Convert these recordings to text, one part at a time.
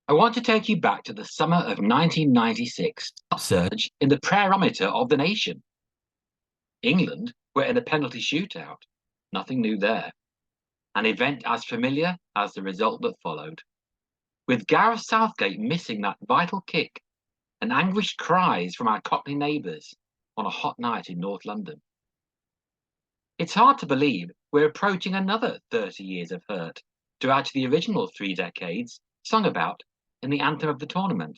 I want to take you back to the summer of 1996, upsurge in the prayerometer of the nation. England were in a penalty shootout. Nothing new there. An event as familiar as the result that followed. With Gareth Southgate missing that vital kick and anguished cries from our Cockney neighbours on a hot night in North London. It's hard to believe we're approaching another 30 years of hurt to add to the original 3 decades sung about in the anthem of the tournament,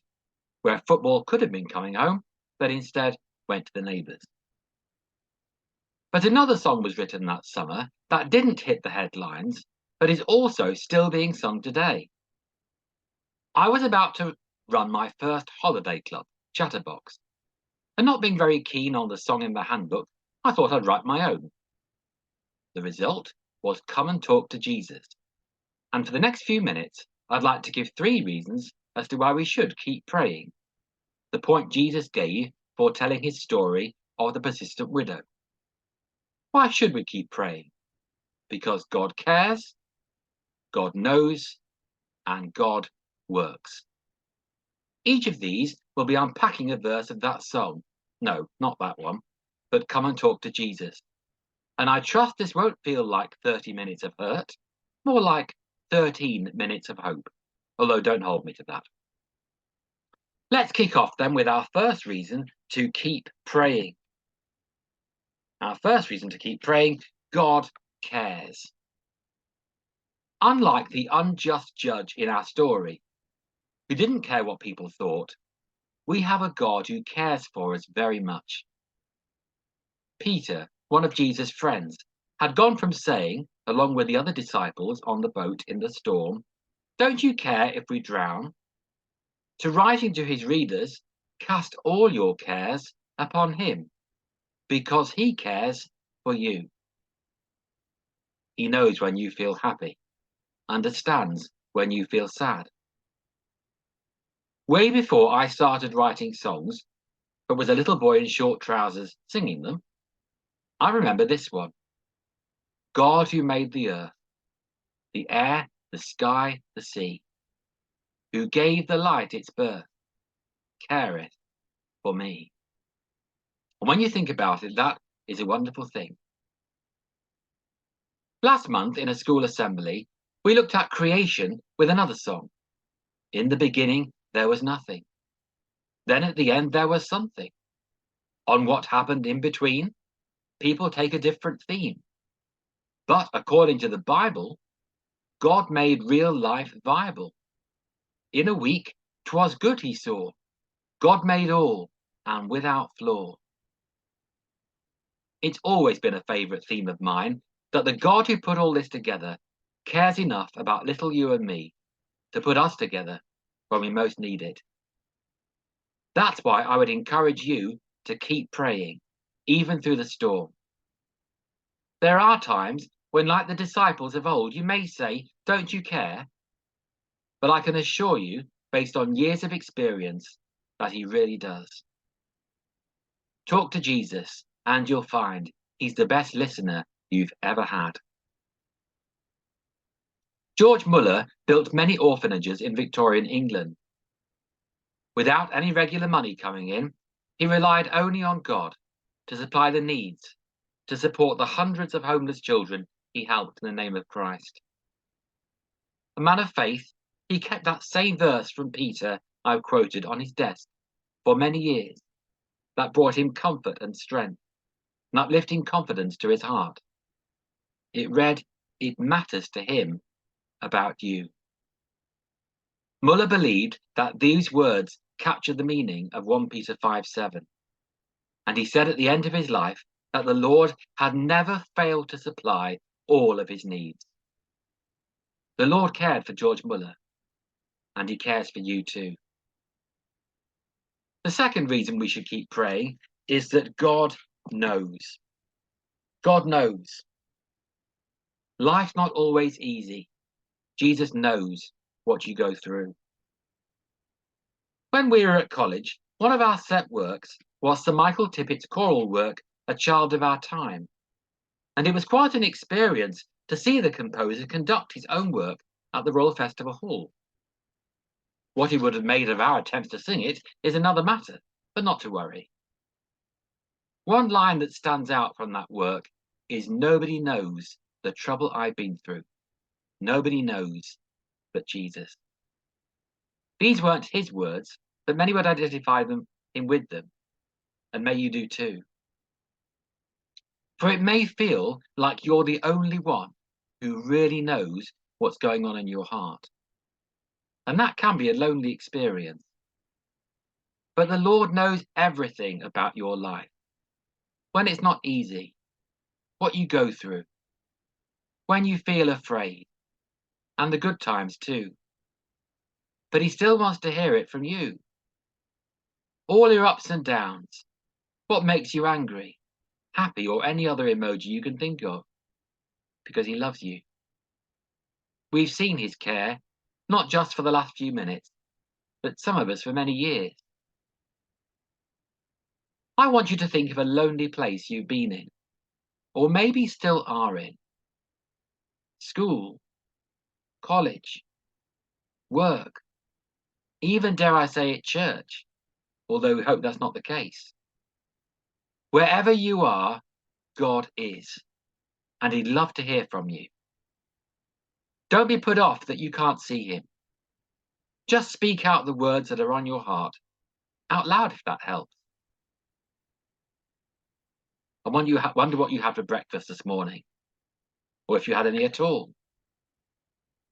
where football could have been coming home, but instead went to the neighbours. But another song was written that summer that didn't hit the headlines, but is also still being sung today. I was about to run my first holiday club, Chatterbox, and not being very keen on the song in the handbook, I thought I'd write my own. The result was Come and Talk to Jesus. And for the next few minutes, I'd like to give 3 reasons as to why we should keep praying. The point Jesus gave for telling his story of the persistent widow. Why should we keep praying? Because God cares, God knows, and God works. Each of these will be unpacking a verse of that song. No, not that one, but Come and Talk to Jesus. And I trust this won't feel like 30 minutes of hurt, more like 13 minutes of hope, although don't hold me to that. Let's kick off then with our first reason to keep praying. Our first reason to keep praying, God cares. Unlike the unjust judge in our story, who didn't care what people thought, we have a God who cares for us very much. Peter, one of Jesus' friends, had gone from saying, along with the other disciples on the boat in the storm, "Don't you care if we drown?" to writing to his readers, "Cast all your cares upon him, because he cares for you." He knows when you feel happy, understands when you feel sad. Way before I started writing songs, but was a little boy in short trousers singing them, I remember this one. God who made the earth, the air, the sky, the sea, who gave the light its birth, careth for me. And when you think about it, that is a wonderful thing. Last month in a school assembly, we looked at creation with another song. In the beginning, there was nothing. Then at the end, there was something. On what happened in between, people take a different theme. But according to the Bible, God made real life viable. In a week, 'twas good, he saw. God made all, and without flaw. It's always been a favourite theme of mine that the God who put all this together cares enough about little you and me to put us together when we most need it. That's why I would encourage you to keep praying, even through the storm. There are times when, like the disciples of old, you may say, "Don't you care?" But I can assure you, based on years of experience, that he really does. Talk to Jesus, and you'll find he's the best listener you've ever had. George Muller built many orphanages in Victorian England. Without any regular money coming in, he relied only on God to supply the needs, to support the hundreds of homeless children he helped in the name of Christ. A man of faith, he kept that same verse from Peter I've quoted on his desk for many years. That brought him comfort and strength, an uplifting confidence to his heart. It read, "It matters to him about you." Muller believed that these words captured the meaning of 1 Peter 5:7. And he said at the end of his life that the Lord had never failed to supply all of his needs. The Lord cared for George Muller, and he cares for you too. The second reason we should keep praying is that God knows. God knows. Life's not always easy. Jesus knows what you go through. When we were at college, one of our set works was Sir Michael Tippett's choral work, A Child of Our Time. And it was quite an experience to see the composer conduct his own work at the Royal Festival Hall. What he would have made of our attempts to sing it is another matter, but not to worry. One line that stands out from that work is, "Nobody knows the trouble I've been through. Nobody knows but Jesus." These weren't his words, but many would identify him with them, and may you do too. For it may feel like you're the only one who really knows what's going on in your heart. And that can be a lonely experience. But the Lord knows everything about your life. When it's not easy, what you go through, when you feel afraid, and the good times too. But he still wants to hear it from you. All your ups and downs, what makes you angry, happy, or any other emoji you can think of, because he loves you. We've seen his care, not just for the last few minutes, but some of us for many years. I want you to think of a lonely place you've been in, or maybe still are in. School, college, work, even dare I say it, church, although we hope that's not the case. Wherever you are, God is, and he'd love to hear from you. Don't be put off that you can't see him. Just speak out the words that are on your heart, out loud if that helps. I wonder what you had for breakfast this morning, or if you had any at all.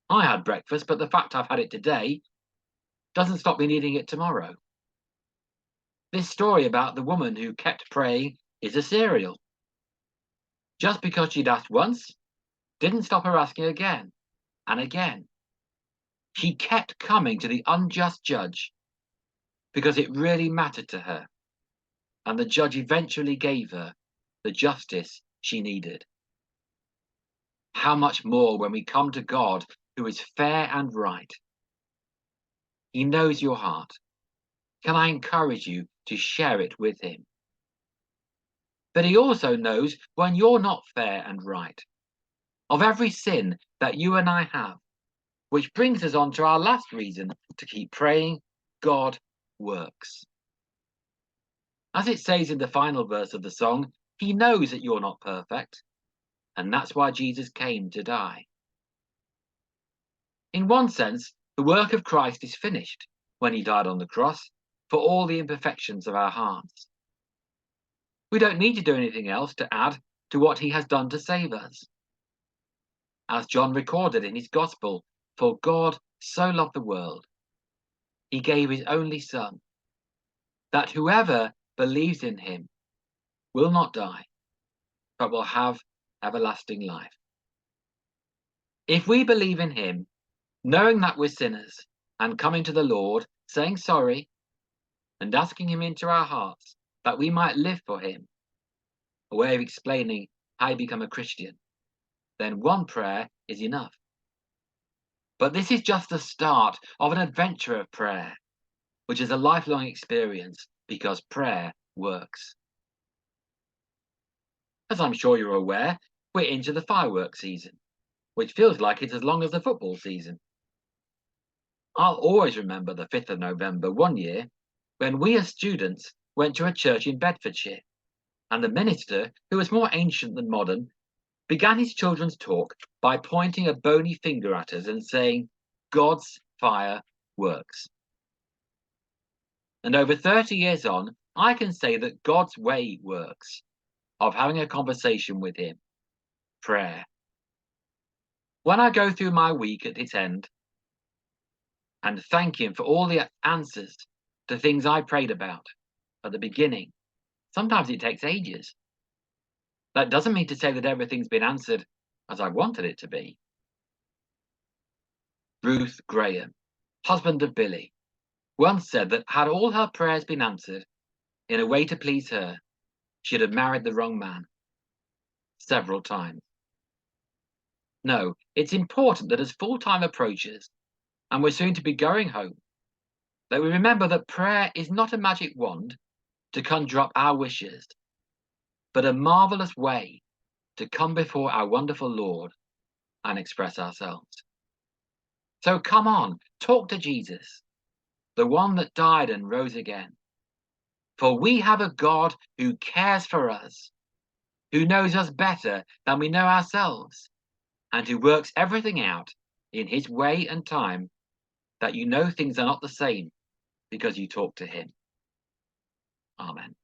I had breakfast, but the fact I've had it today doesn't stop me needing it tomorrow. This story about the woman who kept praying is a serial. Just because she'd asked once, didn't stop her asking again and again. She kept coming to the unjust judge because it really mattered to her, and the judge eventually gave her the justice she needed. How much more when we come to God, who is fair and right? He knows your heart. Can I encourage you to share it with him? But he also knows when you're not fair and right, of every sin that you and I have, which brings us on to our last reason to keep praying: God works. As it says in the final verse of the song, he knows that you're not perfect, and that's why Jesus came to die. In one sense, the work of Christ is finished when he died on the cross for all the imperfections of our hearts. We don't need to do anything else to add to what he has done to save us. As John recorded in his gospel, for God so loved the world, he gave his only Son, that whoever believes in him will not die, but will have everlasting life. If we believe in him, knowing that we're sinners, and coming to the Lord, saying sorry, and asking him into our hearts that we might live for him, a way of explaining how you become a Christian, then one prayer is enough. But this is just the start of an adventure of prayer, which is a lifelong experience, because prayer works. As I'm sure you're aware, we're into the fireworks season, which feels like it's as long as the football season. I'll always remember the 5th of November one year when we as students went to a church in Bedfordshire, and the minister, who was more ancient than modern, began his children's talk by pointing a bony finger at us and saying, "God's fire works." And over 30 years on, I can say that God's way works, of having a conversation with him, prayer. When I go through my week at its end and thank him for all the answers to things I prayed about at the beginning, sometimes it takes ages. That doesn't mean to say that everything's been answered as I wanted it to be. Ruth Graham, husband of Billy, once said that had all her prayers been answered in a way to please her, she'd have married the wrong man several times. No, it's important that as full-time approaches, and we're soon to be going home, that we remember that prayer is not a magic wand to conjure up our wishes, but a marvelous way to come before our wonderful Lord and express ourselves. So come on, talk to Jesus. the one that died and rose again. For we have a God who cares for us, who knows us better than we know ourselves, and who works everything out in his way and time, that you know things are not the same because you talk to him. Amen.